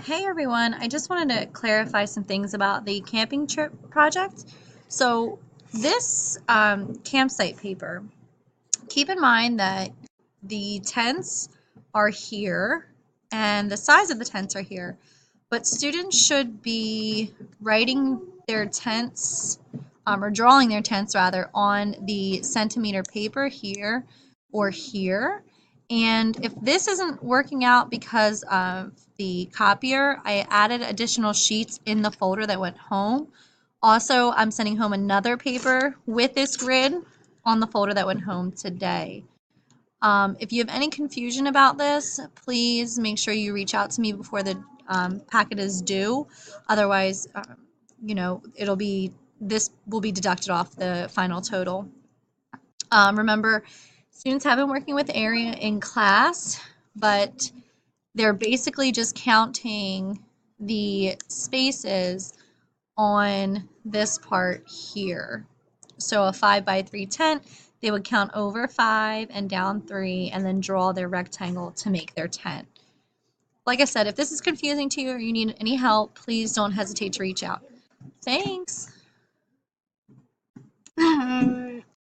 Hey everyone, I just wanted to clarify some things about the camping trip project. So, this campsite paper, keep in mind that the tents are here and the size of the tents are here, but students should be writing their tents or drawing their tents rather on the centimeter paper here or here. And if this isn't working out because of the copier, I added additional sheets in the folder that went home. Also, I'm sending home another paper with this grid on the folder that went home today. If you have any confusion about this, please make sure you reach out to me before the packet is due. Otherwise, this will be deducted off the final total. Remember, students have been working with area in class, but they're basically just counting the spaces on this part here. So a 5x3 tent, they would count over 5 and down 3 and then draw their rectangle to make their tent. Like I said, if this is confusing to you or you need any help, please don't hesitate to reach out. Thanks.